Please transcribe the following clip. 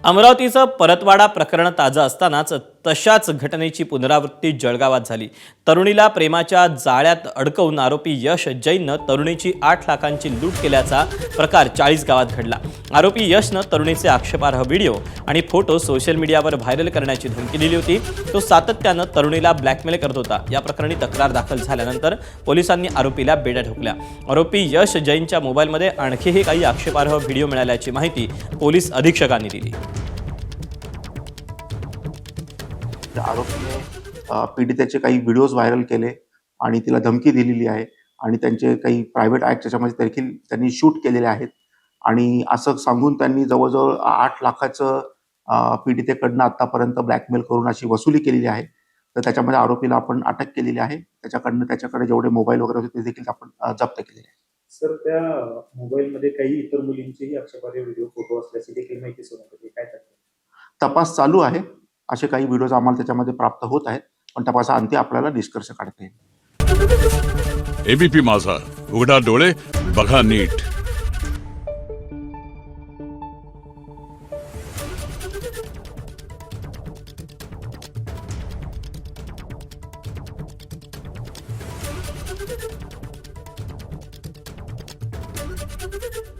अमरावतीचं परतवाडा प्रकरण ताजं असतानाच तशाच घटनेची पुनरावृत्ती जळगावात झाली। तरुणीला प्रेमाच्या जाळ्यात अडकवून आरोपी यश जैननं तरुणीची 8 लाखांची लूट केल्याचा प्रकार 40 गावात घडला। आरोपी यशनं तरुणीचे आक्षेपार्ह व्हिडिओ आणि फोटो सोशल मीडियावर व्हायरल करण्याची धमकी दिली होती। तो सातत्यानं तरुणीला ब्लॅकमेल करत होता। या प्रकरणी तक्रार दाखल झाल्यानंतर पोलिसांनी आरोपीला बेड्या ठोकल्या। आरोपी यश जैनच्या मोबाईलमध्ये आणखीही काही आक्षेपार्ह व्हिडिओ मिळाल्याची माहिती पोलीस अधीक्षकांनी दिली। आरोपीने पीडितेचे काही व्हिडिओज व्हायरल केले आणि तिला धमकी दिलेली आहे आणि त्यांचे काही प्रायव्हेट ॲक्ट त्याच्यामध्ये देखील त्यांनी शूट केलेले आहेत आणि असं सांगून त्यांनी जवळजवळ 8 लाखाचं पीडितेकडनं आत्तापर्यंत ब्लॅकमेल करून अशी वसुली केलेली आहे। तर त्याच्यामध्ये आरोपीला आपण अटक केलेली आहे। त्याच्याकडे जेवढे मोबाईल वगैरे होते ते देखील आपण जप्त केलेले आहे। सर, त्या मोबाईलमध्ये काही इतर मुलींचेही आक्षेपार्ह व्हिडिओ, फोटो असल्याची देखील माहिती समोर आली. काय करतात? तपास चालू आहे। असे काही व्हिडिओज आम्हाला त्याच्यामध्ये प्राप्त होत आहेत, पण तपासाअंती आपल्याला निष्कर्ष काढता येईल। एबीपी माझा, उघडा डोळे बघा नीट। Thank you.